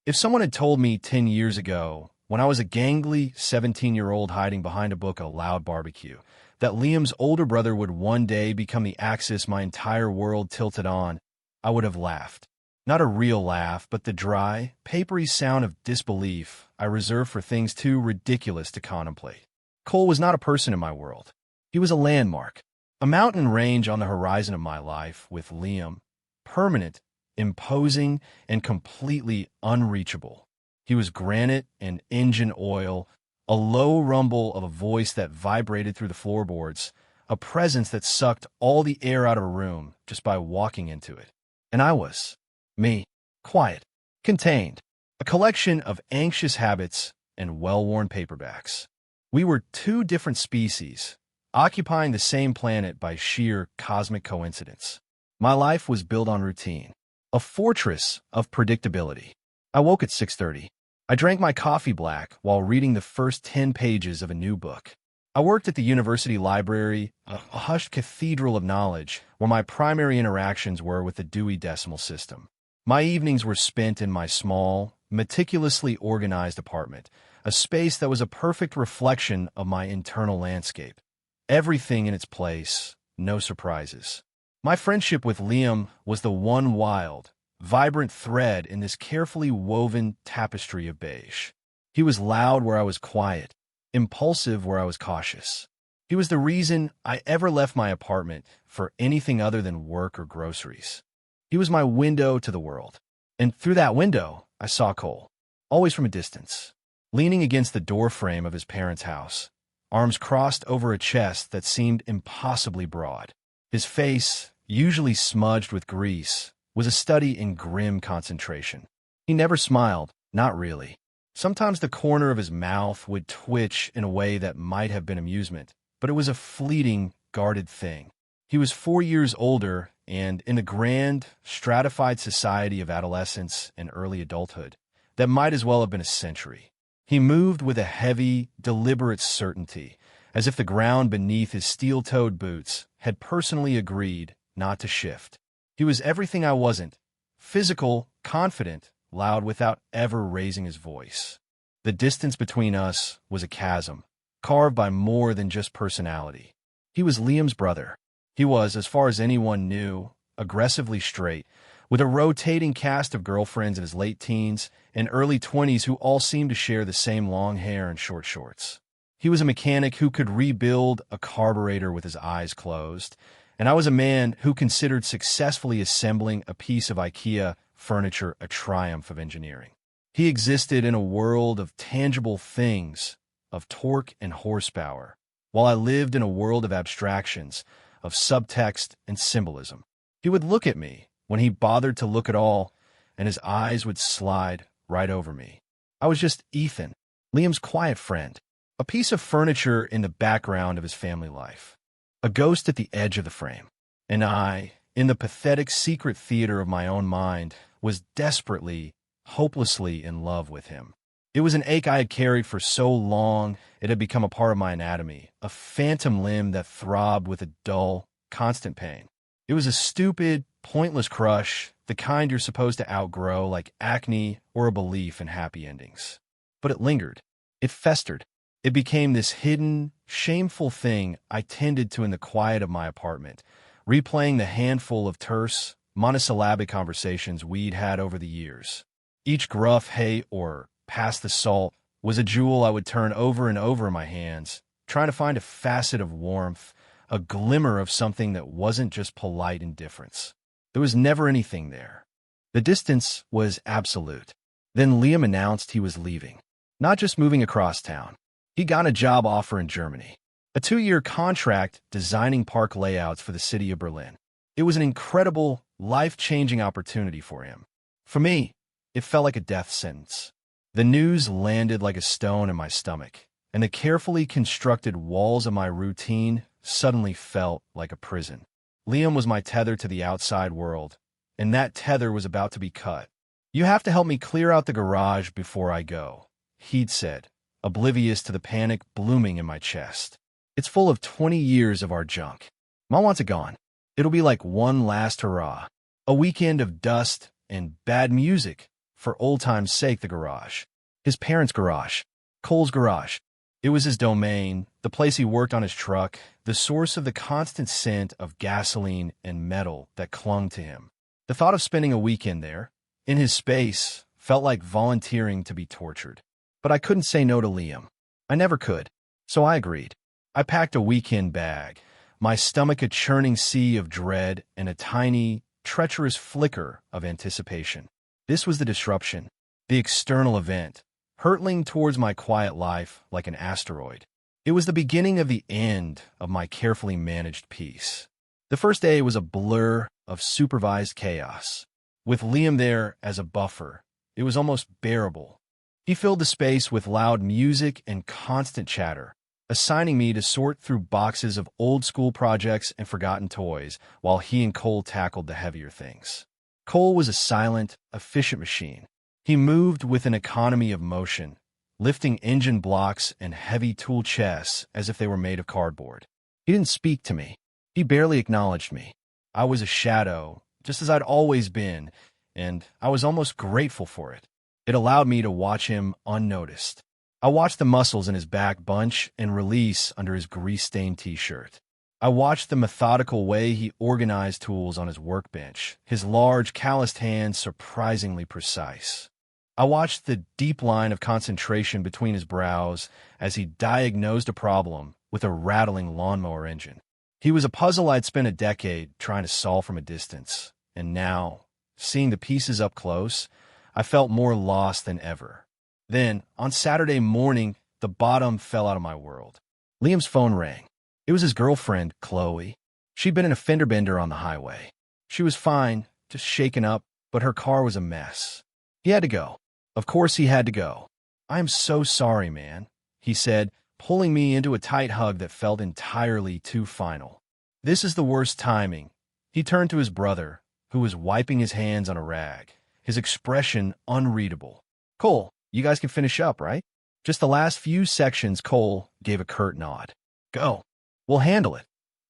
If someone had told me 10 years ago, when I was a gangly 17-year-old hiding behind a book at a loud barbecue, that Liam's older brother would one day become the axis my entire world tilted on, I would have laughed. Not a real laugh, but the dry, papery sound of disbelief I reserve for things too ridiculous to contemplate. Cole was not a person in my world. He was a landmark, a mountain range on the horizon of my life, with Liam, permanent, imposing, and completely unreachable. He was granite and engine oil, a low rumble of a voice that vibrated through the floorboards, a presence that sucked all the air out of a room just by walking into it. And I was, me, quiet, contained, a collection of anxious habits and well-worn paperbacks. We were two different species, occupying the same planet by sheer cosmic coincidence. My life was built on routine, a fortress of predictability. I woke at 6:30. I drank my coffee black while reading the first 10 pages of a new book. I worked at the university library, a hushed cathedral of knowledge, where my primary interactions were with the Dewey Decimal System. My evenings were spent in my small, meticulously organized apartment, a space that was a perfect reflection of my internal landscape. Everything in its place, no surprises. My friendship with Liam was the one wild, vibrant thread in this carefully woven tapestry of beige. He was loud where I was quiet, impulsive where I was cautious. He was the reason I ever left my apartment for anything other than work or groceries. He was my window to the world. And through that window, I saw Cole, always from a distance, leaning against the doorframe of his parents' house, arms crossed over a chest that seemed impossibly broad. His face, usually smudged with grease, was a study in grim concentration. He never smiled, not really. Sometimes the corner of his mouth would twitch in a way that might have been amusement, but it was a fleeting, guarded thing. He was 4 years older, and in the grand, stratified society of adolescence and early adulthood, that might as well have been a century. He moved with a heavy, deliberate certainty, as if the ground beneath his steel-toed boots had personally agreed not to shift. He was everything I wasn't: physical, confident, loud without ever raising his voice. The distance between us was a chasm, carved by more than just personality. He was Liam's brother. He was, as far as anyone knew, aggressively straight, with a rotating cast of girlfriends in his late teens and early 20s who all seemed to share the same long hair and short shorts. He was a mechanic who could rebuild a carburetor with his eyes closed, and I was a man who considered successfully assembling a piece of IKEA furniture a triumph of engineering. He existed in a world of tangible things, of torque and horsepower, while I lived in a world of abstractions, of subtext and symbolism. He would look at me, when he bothered to look at all, and his eyes would slide right over me. I was just Ethan, Liam's quiet friend, a piece of furniture in the background of his family life, a ghost at the edge of the frame. And I, in the pathetic secret theater of my own mind, was desperately, hopelessly in love with him. It was an ache I had carried for so long it had become a part of my anatomy, a phantom limb that throbbed with a dull, constant pain. It was a stupid, pointless crush, the kind you're supposed to outgrow, like acne or a belief in happy endings. But it lingered. It festered. It became this hidden, shameful thing I tended to in the quiet of my apartment, replaying the handful of terse, monosyllabic conversations we'd had over the years. Each gruff "hey" or "pass the salt" was a jewel I would turn over and over in my hands, trying to find a facet of warmth, a glimmer of something that wasn't just polite indifference. There was never anything there. The distance was absolute. Then Liam announced he was leaving, not just moving across town. He got a job offer in Germany, a 2-year contract designing park layouts for the city of Berlin. It was an incredible, life-changing opportunity for him. For me, it felt like a death sentence. The news landed like a stone in my stomach, and the carefully constructed walls of my routine suddenly felt like a prison. Liam was my tether to the outside world, and that tether was about to be cut. "You have to help me clear out the garage before I go," he'd said, oblivious to the panic blooming in my chest. "It's full of 20 years of our junk. Mom wants it gone. It'll be like one last hurrah. A weekend of dust and bad music for old time's sake, the garage. His parents' garage. Cole's garage. It was his domain, the place he worked on his truck, the source of the constant scent of gasoline and metal that clung to him. The thought of spending a weekend there, in his space, felt like volunteering to be tortured. But I couldn't say no to Liam. I never could. So I agreed. I packed a weekend bag, my stomach a churning sea of dread and a tiny, treacherous flicker of anticipation. This was the disruption, the external event, hurtling towards my quiet life like an asteroid. It was the beginning of the end of my carefully managed peace. The first day was a blur of supervised chaos. With Liam there as a buffer, it was almost bearable. He filled the space with loud music and constant chatter, assigning me to sort through boxes of old-school projects and forgotten toys while he and Cole tackled the heavier things. Cole was a silent, efficient machine. He moved with an economy of motion, lifting engine blocks and heavy tool chests as if they were made of cardboard. He didn't speak to me. He barely acknowledged me. I was a shadow, just as I'd always been, and I was almost grateful for it. It allowed me to watch him unnoticed. I watched the muscles in his back bunch and release under his grease-stained t-shirt. I watched the methodical way he organized tools on his workbench, his large, calloused hands surprisingly precise. I watched the deep line of concentration between his brows as he diagnosed a problem with a rattling lawnmower engine. He was a puzzle I'd spent a decade trying to solve from a distance, and now, seeing the pieces up close, I felt more lost than ever. Then, on Saturday morning, the bottom fell out of my world. Liam's phone rang. It was his girlfriend, Chloe. She'd been in a fender bender on the highway. She was fine, just shaken up, but her car was a mess. He had to go. Of course he had to go. "I am so sorry, man," he said, pulling me into a tight hug that felt entirely too final. "This is the worst timing." He turned to his brother, who was wiping his hands on a rag, his expression unreadable. "Cole, you guys can finish up, right?" Just the last few sections. Cole gave a curt nod. "Go. We'll handle it."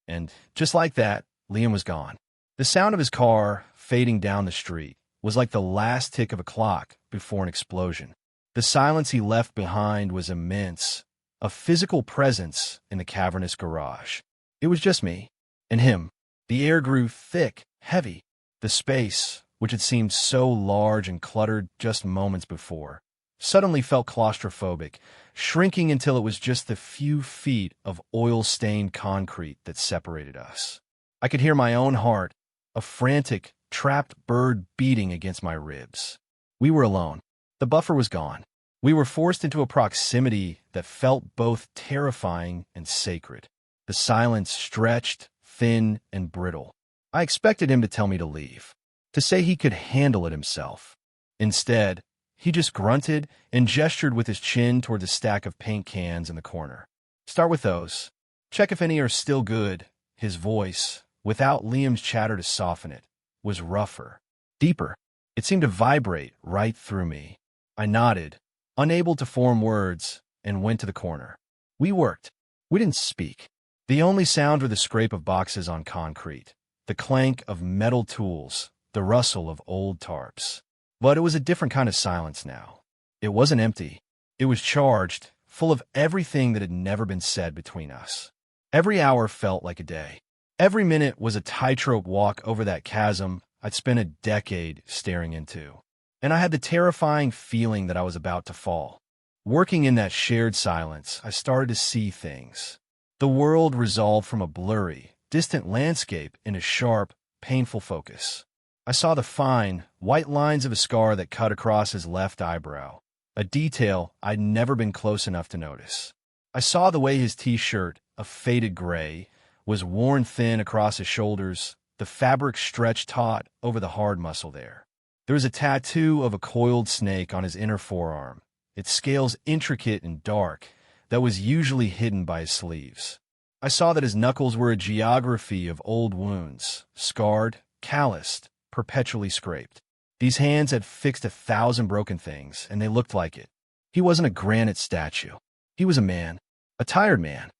And just like that, Liam was gone. The sound of his car fading down the street was like the last tick of a clock before an explosion. The silence he left behind was immense, a physical presence in the cavernous garage. It was just me and him. The air grew thick, heavy. The space, which had seemed so large and cluttered just moments before, suddenly felt claustrophobic, shrinking until it was just the few feet of oil-stained concrete that separated us. I could hear my own heart, a frantic, trapped bird beating against my ribs. We were alone. The buffer was gone. We were forced into a proximity that felt both terrifying and sacred. The silence stretched, thin, and brittle. I expected him to tell me to leave, to say he could handle it himself. Instead, he just grunted and gestured with his chin toward the stack of paint cans in the corner. "Start with those. Check if any are still good." His voice, without Liam's chatter to soften it, was rougher, deeper. It seemed to vibrate right through me. I nodded, unable to form words, and went to the corner. We worked. We didn't speak. The only sound were the scrape of boxes on concrete, the clank of metal tools, the rustle of old tarps. But it was a different kind of silence now. It wasn't empty. It was charged, full of everything that had never been said between us. Every hour felt like a day. Every minute was a tightrope walk over that chasm I'd spent a decade staring into. And I had the terrifying feeling that I was about to fall. Working in that shared silence, I started to see things. The world resolved from a blurry, distant landscape into sharp, painful focus. I saw the fine, white lines of a scar that cut across his left eyebrow, a detail I'd never been close enough to notice. I saw the way his t-shirt, a faded gray, was worn thin across his shoulders, the fabric stretched taut over the hard muscle there. There was a tattoo of a coiled snake on his inner forearm, its scales intricate and dark, that was usually hidden by his sleeves. I saw that his knuckles were a geography of old wounds, scarred, calloused, perpetually scraped. These hands had fixed 1,000 broken things, and they looked like it. He wasn't a granite statue. He was a man, a tired man.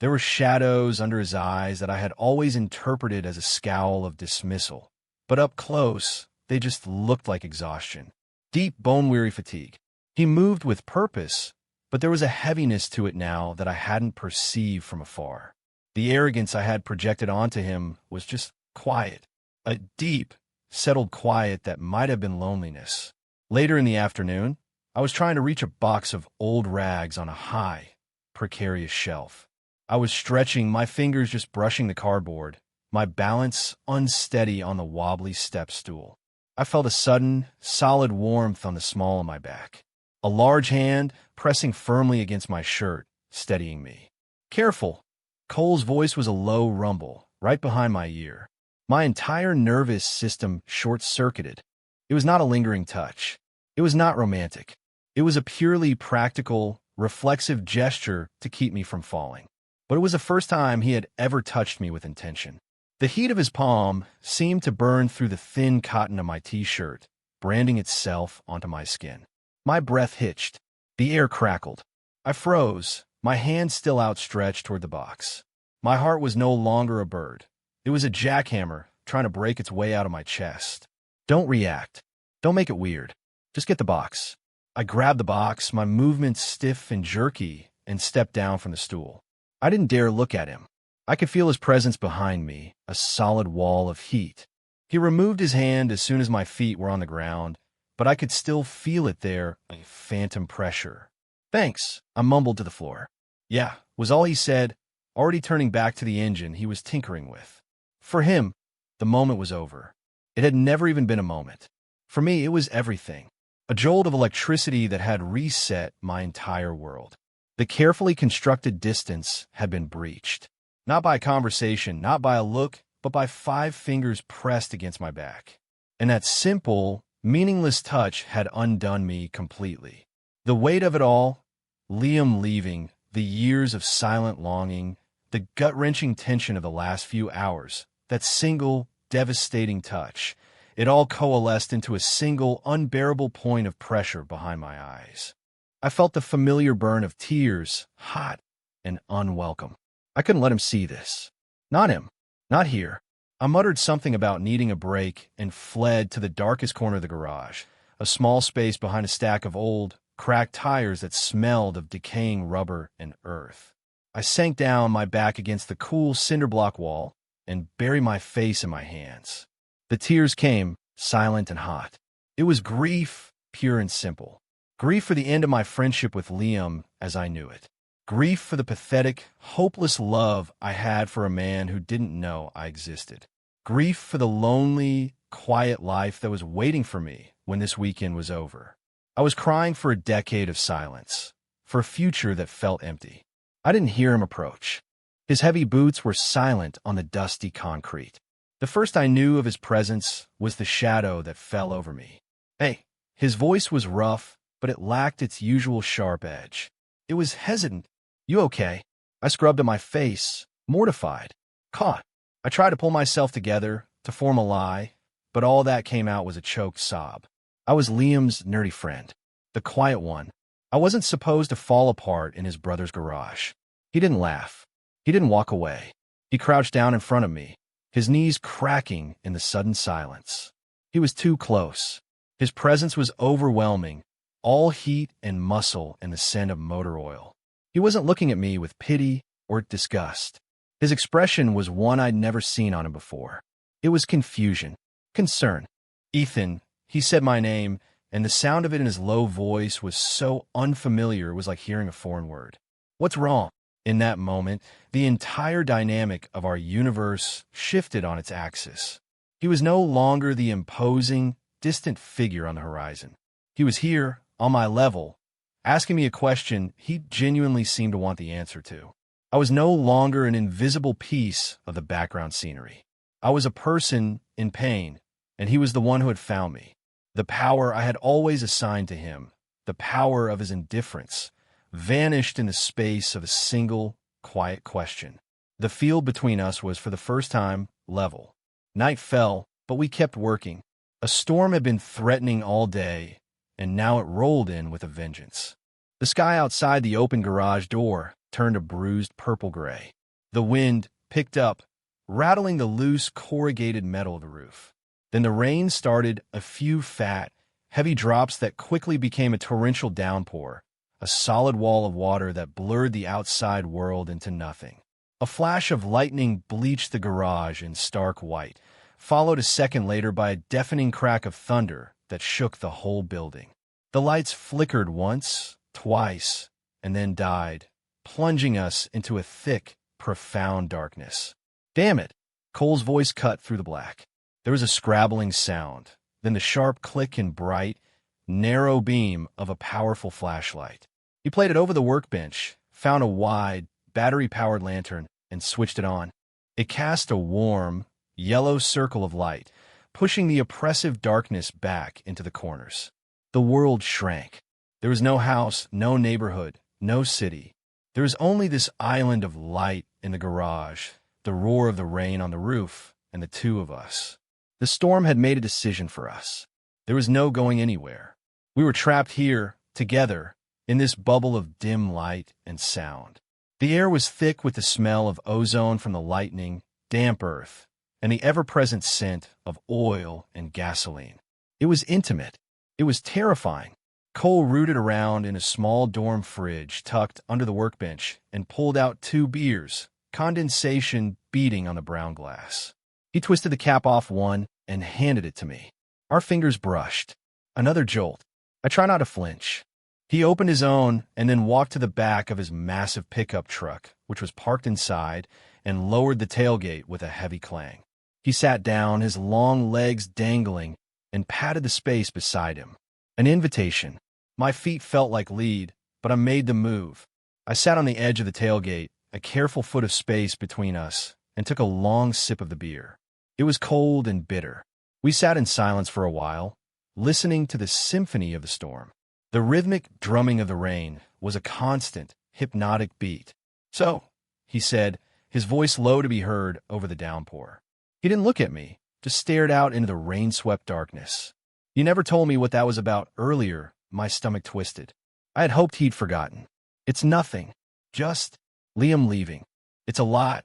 There were shadows under his eyes that I had always interpreted as a scowl of dismissal, but up close, they just looked like exhaustion. deep bone-weary fatigue. He moved with purpose, but there was a heaviness to it now that I hadn't perceived from afar. The arrogance I had projected onto him was just quiet, a deep, settled quiet that might have been loneliness. Later in the afternoon, I was trying to reach a box of old rags on a high, precarious shelf. I was stretching, my fingers just brushing the cardboard, my balance unsteady on the wobbly step stool. I felt a sudden, solid warmth on the small of my back. A large hand pressing firmly against my shirt, steadying me. "Careful!" Cole's voice was a low rumble, right behind my ear. My entire nervous system short-circuited. It was not a lingering touch. It was not romantic. It was a purely practical, reflexive gesture to keep me from falling. But it was the first time he had ever touched me with intention. The heat of his palm seemed to burn through the thin cotton of my t-shirt, branding itself onto my skin. My breath hitched. The air crackled. I froze, my hand still outstretched toward the box. My heart was no longer a bird. It was a jackhammer trying to break its way out of my chest. "Don't react. Don't make it weird. Just get the box." I grabbed the box, my movements stiff and jerky, and stepped down from the stool. I didn't dare look at him. I could feel his presence behind me, a solid wall of heat. He removed his hand as soon as my feet were on the ground, but I could still feel it there, a phantom pressure. "Thanks," I mumbled to the floor. "Yeah," was all he said, already turning back to the engine he was tinkering with. For him, the moment was over. It had never even been a moment. For me, it was everything. A jolt of electricity that had reset my entire world. The carefully constructed distance had been breached. Not by a conversation, not by a look, but by 5 fingers pressed against my back. And that simple, meaningless touch had undone me completely. The weight of it all, Liam leaving, the years of silent longing, the gut-wrenching tension of the last few hours, that single, devastating touch, it all coalesced into a single, unbearable point of pressure behind my eyes. I felt the familiar burn of tears, hot and unwelcome. I couldn't let him see this. Not him. Not here. I muttered something about needing a break and fled to the darkest corner of the garage, a small space behind a stack of old, cracked tires that smelled of decaying rubber and earth. I sank down, my back against the cool cinder block wall, and buried my face in my hands. The tears came, silent and hot. It was grief, pure and simple. Grief for the end of my friendship with Liam as I knew it. Grief for the pathetic, hopeless love I had for a man who didn't know I existed. Grief for the lonely, quiet life that was waiting for me when this weekend was over. I was crying for a decade of silence, for a future that felt empty. I didn't hear him approach. His heavy boots were silent on the dusty concrete. The first I knew of his presence was the shadow that fell over me. "Hey." His voice was rough, but it lacked its usual sharp edge. It was hesitant. "You okay?" I scrubbed at my face, mortified, caught. I tried to pull myself together, to form a lie, but all that came out was a choked sob. I was Liam's nerdy friend, the quiet one. I wasn't supposed to fall apart in his brother's garage. He didn't laugh. He didn't walk away. He crouched down in front of me, his knees cracking in the sudden silence. He was too close. His presence was overwhelming, all heat and muscle and the scent of motor oil. He wasn't looking at me with pity or disgust. His expression was one I'd never seen on him before. It was confusion, concern. "Ethan," he said my name, and the sound of it in his low voice was so unfamiliar it was like hearing a foreign word. "What's wrong?" In that moment, the entire dynamic of our universe shifted on its axis. He was no longer the imposing, distant figure on the horizon. He was here, on my level, asking me a question he genuinely seemed to want the answer to. I was no longer an invisible piece of the background scenery. I was a person in pain, and he was the one who had found me. The power I had always assigned to him, the power of his indifference, vanished in the space of a single, quiet question. The field between us was, for the first time, level. Night fell, but we kept working. A storm had been threatening all day, and now it rolled in with a vengeance. The sky outside the open garage door turned a bruised purple-gray. The wind picked up, rattling the loose, corrugated metal of the roof. Then the rain started, a few fat, heavy drops that quickly became a torrential downpour, a solid wall of water that blurred the outside world into nothing. A flash of lightning bleached the garage in stark white, followed a second later by a deafening crack of thunder that shook the whole building. The lights flickered once, twice, and then died, plunging us into a thick, profound darkness. "Damn it!" Cole's voice cut through the black. There was a scrabbling sound, then the sharp click and bright, narrow beam of a powerful flashlight. He played it over the workbench, found a wide, battery-powered lantern, and switched it on. It cast a warm, yellow circle of light, pushing the oppressive darkness back into the corners. The world shrank. There was no house, no neighborhood, no city. There was only this island of light in the garage, the roar of the rain on the roof, and the two of us. The storm had made a decision for us. There was no going anywhere. We were trapped here, together, in this bubble of dim light and sound. The air was thick with the smell of ozone from the lightning, damp earth, and the ever-present scent of oil and gasoline. It was intimate. It was terrifying. Cole rooted around in a small dorm fridge tucked under the workbench and pulled out 2 beers, condensation beating on the brown glass. He twisted the cap off one and handed it to me. Our fingers brushed. Another jolt. I try not to flinch. He opened his own and then walked to the back of his massive pickup truck, which was parked inside, and lowered the tailgate with a heavy clang. He sat down, his long legs dangling, and patted the space beside him. An invitation. My feet felt like lead, but I made the move. I sat on the edge of the tailgate, a careful foot of space between us, and took a long sip of the beer. It was cold and bitter. We sat in silence for a while, listening to the symphony of the storm. The rhythmic drumming of the rain was a constant, hypnotic beat. "So," he said, his voice low to be heard over the downpour. He didn't look at me, just stared out into the rain-swept darkness. "You never told me what that was about earlier." My stomach twisted. I had hoped he'd forgotten. "It's nothing. Just Liam leaving. It's a lot."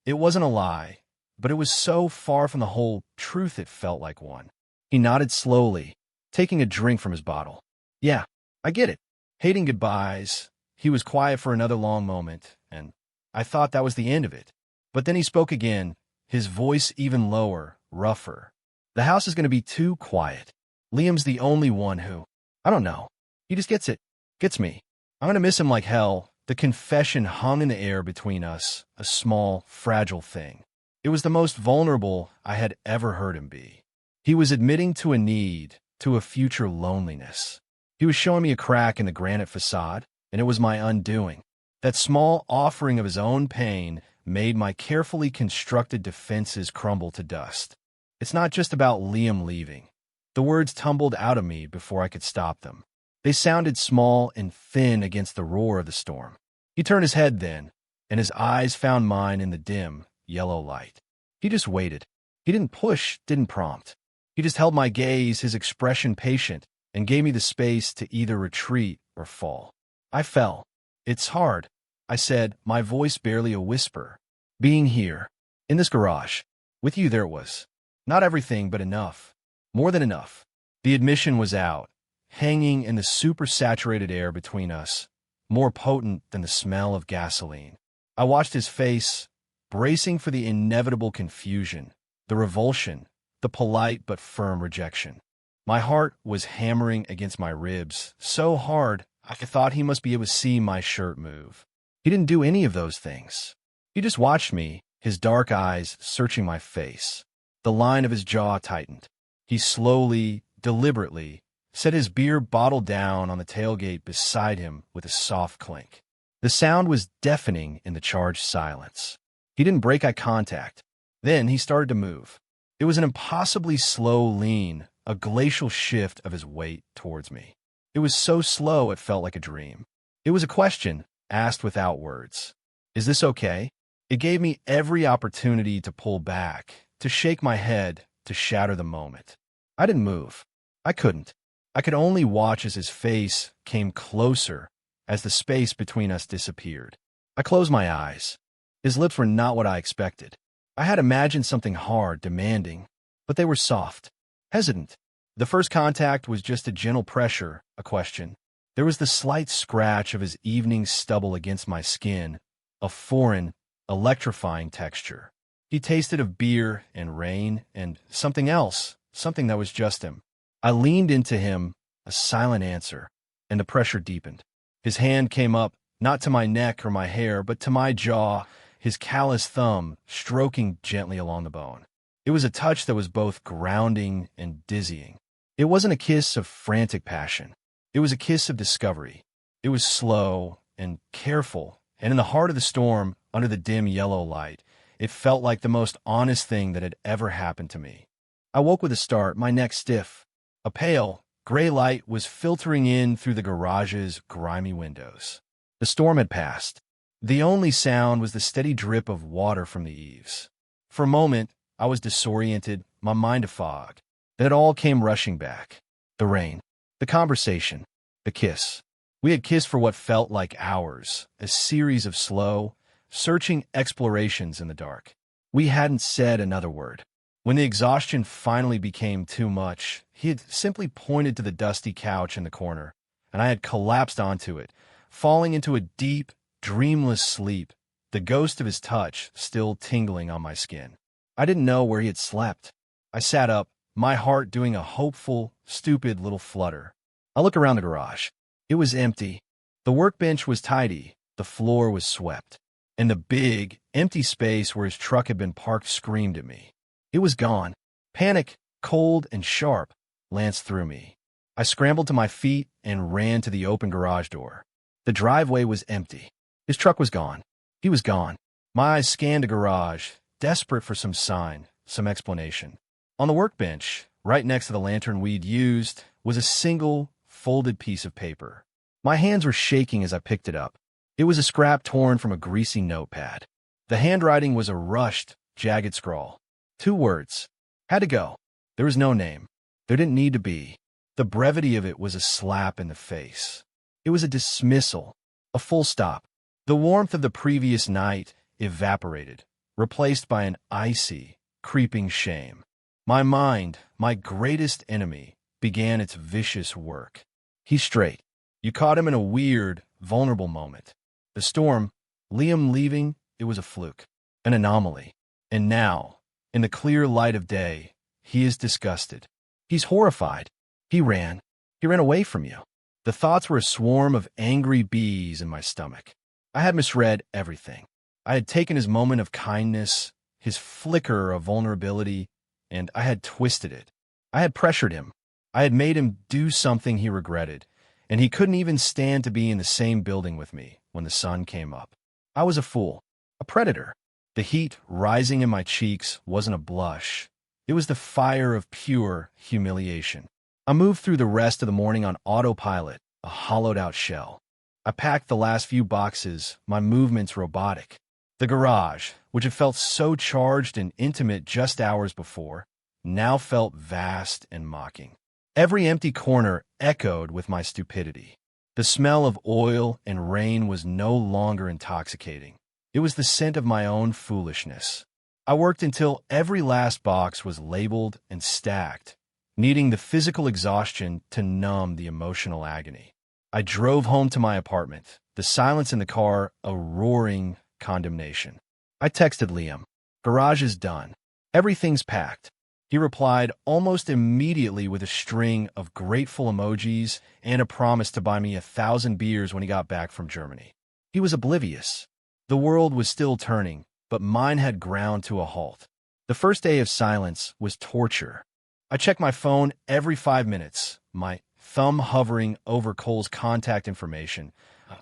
It wasn't a lie, but it was so far from the whole truth it felt like one. He nodded slowly, taking a drink from his bottle. "Yeah, I get it. Hating goodbyes." He was quiet for another long moment, and I thought that was the end of it. But then he spoke again, his voice even lower, rougher. "The house is going to be too quiet. Liam's the only one who, I don't know. He just gets it. Gets me. I'm going to miss him like hell." The confession hung in the air between us, a small, fragile thing. It was the most vulnerable I had ever heard him be. He was admitting to a need, to a future loneliness. He was showing me a crack in the granite facade, and it was my undoing. That small offering of his own pain made my carefully constructed defenses crumble to dust. "It's not just about Liam leaving." The words tumbled out of me before I could stop them. They sounded small and thin against the roar of the storm. He turned his head then, and his eyes found mine in the dim, yellow light. He just waited. He didn't push, didn't prompt. He just held my gaze, his expression patient, and gave me the space to either retreat or fall. I fell. "It's hard," I said, my voice barely a whisper. "Being here, in this garage, with you." There it was. Not everything, but enough. More than enough. The admission was out, hanging in the super-saturated air between us, more potent than the smell of gasoline. I watched his face, bracing for the inevitable confusion, the revulsion, the polite but firm rejection. My heart was hammering against my ribs, so hard I thought he must be able to see my shirt move. He didn't do any of those things. He just watched me, his dark eyes searching my face. The line of his jaw tightened. He slowly, deliberately, set his beer bottle down on the tailgate beside him with a soft clink. The sound was deafening in the charged silence. He didn't break eye contact. Then he started to move. It was an impossibly slow lean, a glacial shift of his weight towards me. It was so slow it felt like a dream. It was a question, asked without words. "Is this okay?" It gave me every opportunity to pull back, to shake my head, to shatter the moment. I didn't move. I couldn't. I could only watch as his face came closer, as the space between us disappeared. I closed my eyes. His lips were not what I expected. I had imagined something hard, demanding, but they were soft, hesitant. The first contact was just a gentle pressure, a question. There was the slight scratch of his evening stubble against my skin, a foreign, electrifying texture. He tasted of beer and rain and something else, something that was just him. I leaned into him, a silent answer, and the pressure deepened. His hand came up, not to my neck or my hair, but to my jaw, his callous thumb stroking gently along the bone. It was a touch that was both grounding and dizzying. It wasn't a kiss of frantic passion. It was a kiss of discovery. It was slow and careful, and in the heart of the storm, under the dim yellow light, it felt like the most honest thing that had ever happened to me. I woke with a start, my neck stiff. A pale, gray light was filtering in through the garage's grimy windows. The storm had passed. The only sound was the steady drip of water from the eaves. For a moment, I was disoriented, my mind a fog. Then it all came rushing back. The rain, the conversation, the kiss. We had kissed for what felt like hours, a series of slow, searching explorations in the dark. We hadn't said another word. When the exhaustion finally became too much, he had simply pointed to the dusty couch in the corner, and I had collapsed onto it, falling into a deep, dreamless sleep, the ghost of his touch still tingling on my skin. I didn't know where he had slept. I sat up, my heart doing a hopeful, stupid little flutter. I looked around the garage. It was empty. The workbench was tidy. The floor was swept. And the big, empty space where his truck had been parked screamed at me. It was gone. Panic, cold and sharp, lanced through me. I scrambled to my feet and ran to the open garage door. The driveway was empty. His truck was gone. He was gone. My eyes scanned the garage, desperate for some sign, some explanation. On the workbench, right next to the lantern we'd used, was a single, folded piece of paper. My hands were shaking as I picked it up. It was a scrap torn from a greasy notepad. The handwriting was a rushed, jagged scrawl. 2 words. Had to go. There was no name. There didn't need to be. The brevity of it was a slap in the face. It was a dismissal, a full stop. The warmth of the previous night evaporated, replaced by an icy, creeping shame. My mind, my greatest enemy, began its vicious work. He's straight. You caught him in a weird, vulnerable moment. The storm, Liam leaving, it was a fluke, an anomaly. And now, in the clear light of day, he is disgusted. He's horrified. He ran. He ran away from you. The thoughts were a swarm of angry bees in my stomach. I had misread everything. I had taken his moment of kindness, his flicker of vulnerability, and I had twisted it. I had pressured him. I had made him do something he regretted, and he couldn't even stand to be in the same building with me when the sun came up. I was a fool, a predator. The heat rising in my cheeks wasn't a blush. It was the fire of pure humiliation. I moved through the rest of the morning on autopilot, a hollowed-out shell. I packed the last few boxes, my movements robotic. The garage, which had felt so charged and intimate just hours before, now felt vast and mocking. Every empty corner echoed with my stupidity. The smell of oil and rain was no longer intoxicating. It was the scent of my own foolishness. I worked until every last box was labeled and stacked, needing the physical exhaustion to numb the emotional agony. I drove home to my apartment, the silence in the car a roaring condemnation. I texted Liam. Garage is done. Everything's packed. He replied almost immediately with a string of grateful emojis and a promise to buy me 1,000 beers when he got back from Germany. He was oblivious. The world was still turning, but mine had ground to a halt. The first day of silence was torture. I checked my phone every 5 minutes, my thumb hovering over Cole's contact information,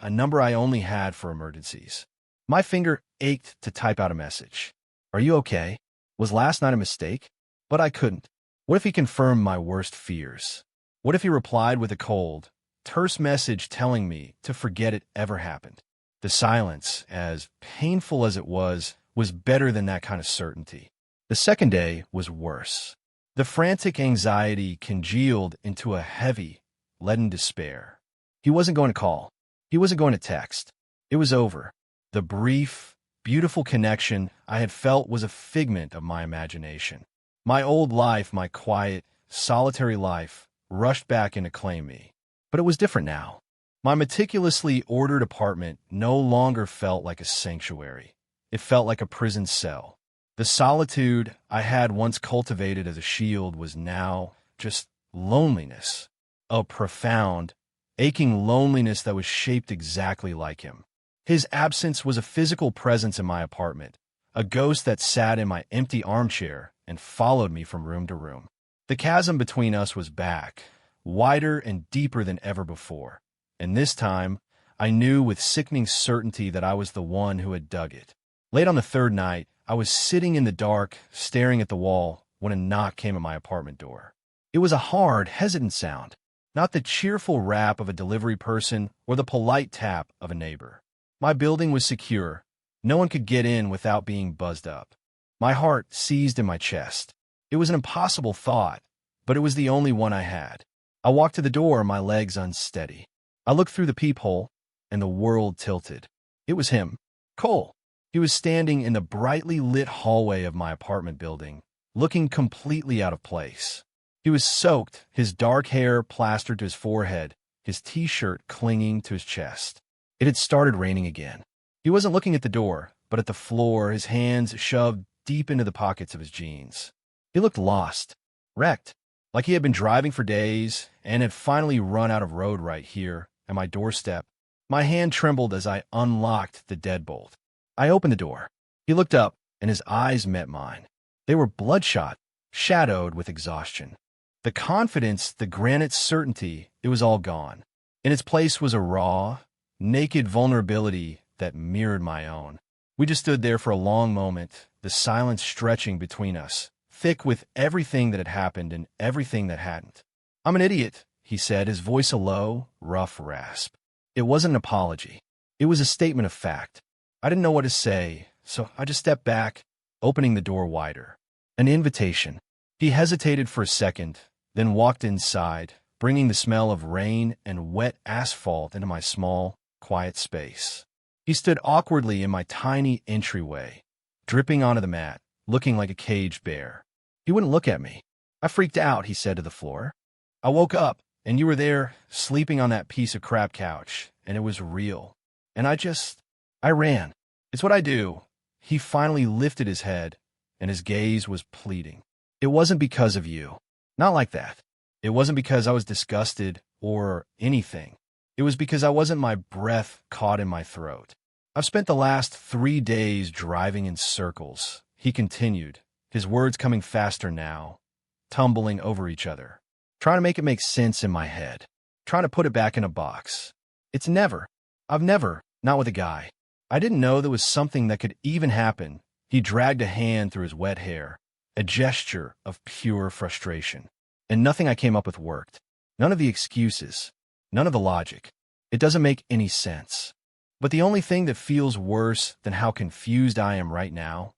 a number I only had for emergencies. My finger ached to type out a message. Are you okay? Was last night a mistake? But I couldn't. What if he confirmed my worst fears? What if he replied with a cold, terse message telling me to forget it ever happened? The silence, as painful as it was better than that kind of certainty. The second day was worse. The frantic anxiety congealed into a heavy, leaden despair. He wasn't going to call. He wasn't going to text. It was over. The brief, beautiful connection I had felt was a figment of my imagination. My old life, my quiet, solitary life rushed back in to claim me. But it was different now. My meticulously ordered apartment no longer felt like a sanctuary. It felt like a prison cell. The solitude I had once cultivated as a shield was now just loneliness. A profound, aching loneliness that was shaped exactly like him. His absence was a physical presence in my apartment, a ghost that sat in my empty armchair and followed me from room to room. The chasm between us was back, wider and deeper than ever before. And this time, I knew with sickening certainty that I was the one who had dug it. Late on the third night, I was sitting in the dark, staring at the wall, when a knock came at my apartment door. It was a hard, hesitant sound, not the cheerful rap of a delivery person or the polite tap of a neighbor. My building was secure. No one could get in without being buzzed up. My heart seized in my chest. It was an impossible thought, but it was the only one I had. I walked to the door, my legs unsteady. I looked through the peephole, and the world tilted. It was him, Cole. He was standing in the brightly lit hallway of my apartment building, looking completely out of place. He was soaked, his dark hair plastered to his forehead, his t-shirt clinging to his chest. It had started raining again. He wasn't looking at the door, but at the floor, his hands shoved deep into the pockets of his jeans. He looked lost, wrecked, like he had been driving for days and had finally run out of road right here at my doorstep. My hand trembled as I unlocked the deadbolt. I opened the door. He looked up, and his eyes met mine. They were bloodshot, shadowed with exhaustion. The confidence, the granite certainty, it was all gone. In its place was a raw, naked vulnerability that mirrored my own. We just stood there for a long moment, the silence stretching between us, thick with everything that had happened and everything that hadn't. "I'm an idiot," he said, his voice a low, rough rasp. It wasn't an apology. It was a statement of fact. I didn't know what to say, so I just stepped back, opening the door wider. An invitation. He hesitated for a second, then walked inside, bringing the smell of rain and wet asphalt into my small, quiet space. He stood awkwardly in my tiny entryway, dripping onto the mat, looking like a caged bear. He wouldn't look at me. "I freaked out," he said to the floor. "I woke up, and you were there, sleeping on that piece of crap couch, and it was real. And I ran. It's what I do." He finally lifted his head, and his gaze was pleading. "It wasn't because of you. Not like that. It wasn't because I was disgusted or anything. It was because I wasn't my breath caught in my throat. I've spent the last 3 days driving in circles," he continued, his words coming faster now, tumbling over each other, trying to make it make sense in my head, trying to put it back in a box. I've never, not with a guy. I didn't know there was something that could even happen." He dragged a hand through his wet hair, a gesture of pure frustration. "And nothing I came up with worked. None of the excuses. None of the logic. It doesn't make any sense. But the only thing that feels worse than how confused I am right now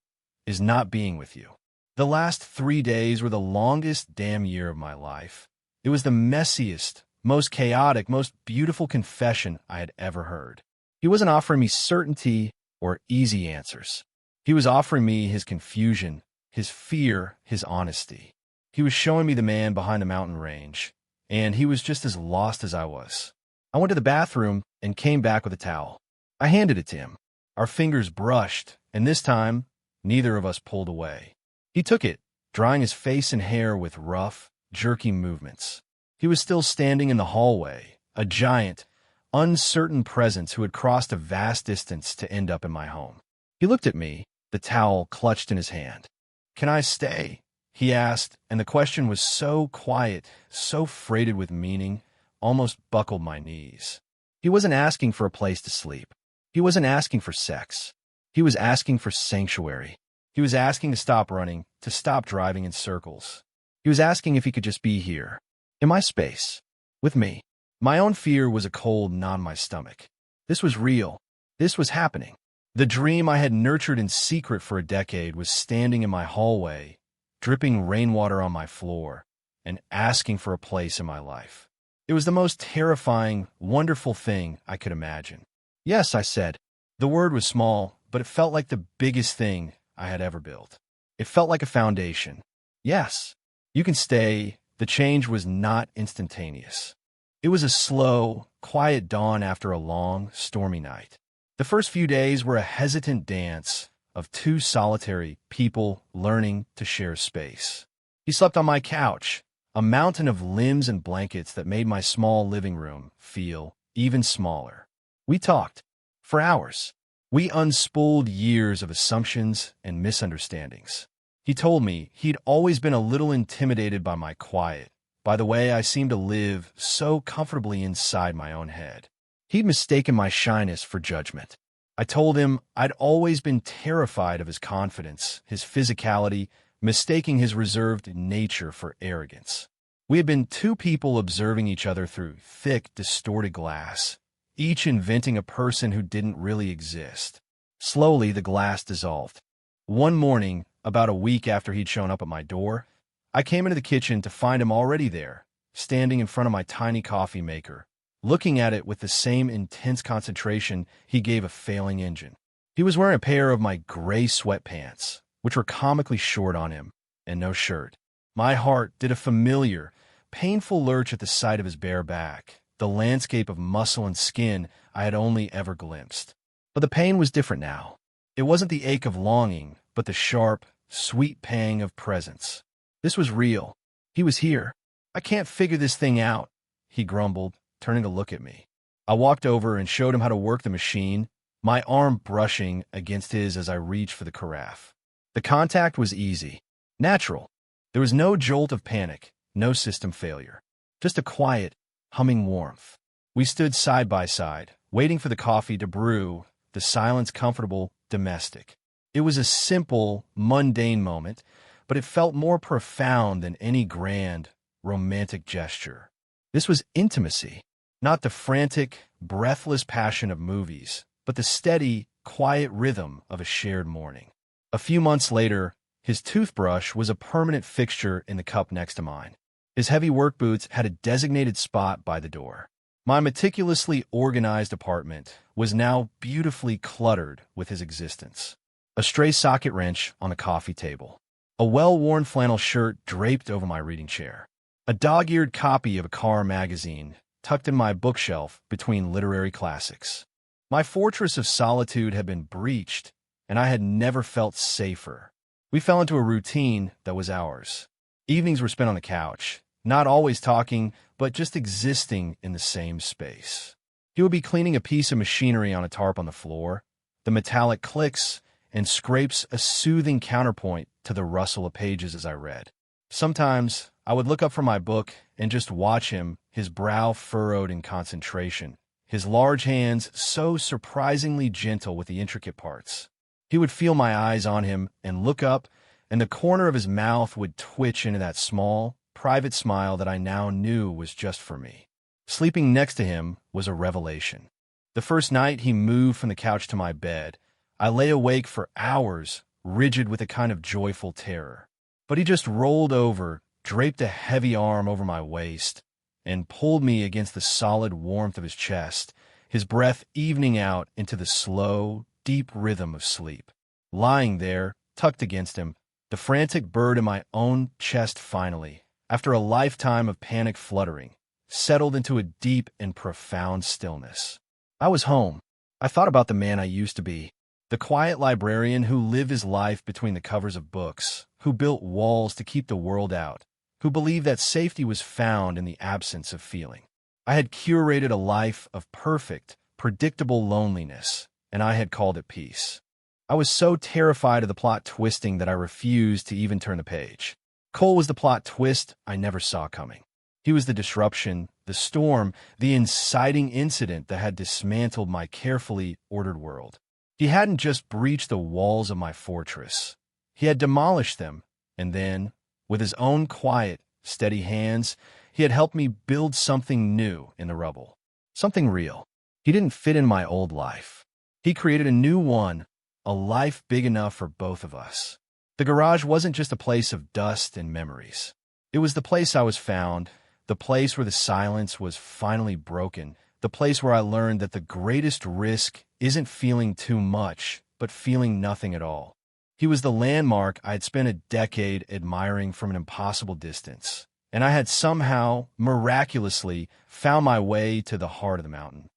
is not being with you. The last 3 days were the longest damn year of my life. It was the messiest, most chaotic, most beautiful confession I had ever heard." He wasn't offering me certainty or easy answers. He was offering me his confusion, his fear, his honesty. He was showing me the man behind the mountain range, and he was just as lost as I was. I went to the bathroom and came back with a towel. I handed it to him. Our fingers brushed, and this time, neither of us pulled away. He took it, drying his face and hair with rough, jerky movements. He was still standing in the hallway, a giant, uncertain presence who had crossed a vast distance to end up in my home. He looked at me, the towel clutched in his hand. "Can I stay?" he asked, and the question was so quiet, so freighted with meaning, almost buckled my knees. He wasn't asking for a place to sleep. He wasn't asking for sex. He was asking for sanctuary. He was asking to stop running, to stop driving in circles. He was asking if he could just be here, in my space, with me. My own fear was a cold knot in my stomach. This was real. This was happening. The dream I had nurtured in secret for a decade was standing in my hallway, dripping rainwater on my floor, and asking for a place in my life. It was the most terrifying, wonderful thing I could imagine. "Yes," I said. The word was small, but it felt like the biggest thing I had ever built. It felt like a foundation. "Yes, you can stay The change was not instantaneous. It was a slow, quiet dawn after a long, stormy night. The first few days were a hesitant dance of two solitary people learning to share space. He slept on my couch, a mountain of limbs and blankets that made my small living room feel even smaller. We talked for hours. We unspooled years of assumptions and misunderstandings. He told me he'd always been a little intimidated by my quiet, by the way I seemed to live so comfortably inside my own head. He'd mistaken my shyness for judgment. I told him I'd always been terrified of his confidence, his physicality, mistaking his reserved nature for arrogance. We had been two people observing each other through thick, distorted glass, each inventing a person who didn't really exist. Slowly, the glass dissolved. One morning, about a week after he'd shown up at my door, I came into the kitchen to find him already there, standing in front of my tiny coffee maker, looking at it with the same intense concentration he gave a failing engine. He was wearing a pair of my gray sweatpants, which were comically short on him, and no shirt. My heart did a familiar, painful lurch at the sight of his bare back, the landscape of muscle and skin I had only ever glimpsed. But the pain was different now. It wasn't the ache of longing, but the sharp, sweet pang of presence. This was real. He was here. "I can't figure this thing out," he grumbled, turning to look at me. I walked over and showed him how to work the machine, my arm brushing against his as I reached for the carafe. The contact was easy, natural. There was no jolt of panic, no system failure. Just a quiet, humming warmth. We stood side by side, waiting for the coffee to brew, the silence comfortable, domestic. It was a simple, mundane moment, but it felt more profound than any grand, romantic gesture. This was intimacy, not the frantic, breathless passion of movies, but the steady, quiet rhythm of a shared morning. A few months later, his toothbrush was a permanent fixture in the cup next to mine. His heavy work boots had a designated spot by the door. My meticulously organized apartment was now beautifully cluttered with his existence. A stray socket wrench on a coffee table. A well-worn flannel shirt draped over my reading chair. A dog-eared copy of a car magazine tucked in my bookshelf between literary classics. My fortress of solitude had been breached, and I had never felt safer. We fell into a routine that was ours. Evenings were spent on the couch, not always talking, but just existing in the same space. He would be cleaning a piece of machinery on a tarp on the floor, the metallic clicks and scrapes a soothing counterpoint to the rustle of pages as I read. Sometimes I would look up from my book and just watch him, his brow furrowed in concentration, his large hands so surprisingly gentle with the intricate parts. He would feel my eyes on him and look up, and the corner of his mouth would twitch into that small, private smile that I now knew was just for me. Sleeping next to him was a revelation. The first night he moved from the couch to my bed, I lay awake for hours, rigid with a kind of joyful terror. But he just rolled over, draped a heavy arm over my waist, and pulled me against the solid warmth of his chest, his breath evening out into the slow, deep rhythm of sleep. Lying there, tucked against him, the frantic bird in my own chest finally, after a lifetime of panic fluttering, settled into a deep and profound stillness. I was home. I thought about the man I used to be, the quiet librarian who lived his life between the covers of books, who built walls to keep the world out, who believed that safety was found in the absence of feeling. I had curated a life of perfect, predictable loneliness, and I had called it peace. I was so terrified of the plot twisting that I refused to even turn the page. Cole was the plot twist I never saw coming. He was the disruption, the storm, the inciting incident that had dismantled my carefully ordered world. He hadn't just breached the walls of my fortress. He had demolished them, and then, with his own quiet, steady hands, he had helped me build something new in the rubble. Something real. He didn't fit in my old life. He created a new one, a life big enough for both of us. The garage wasn't just a place of dust and memories. It was the place I was found, the place where the silence was finally broken, the place where I learned that the greatest risk isn't feeling too much, but feeling nothing at all. He was the landmark I had spent a decade admiring from an impossible distance, and I had somehow, miraculously, found my way to the heart of the mountain.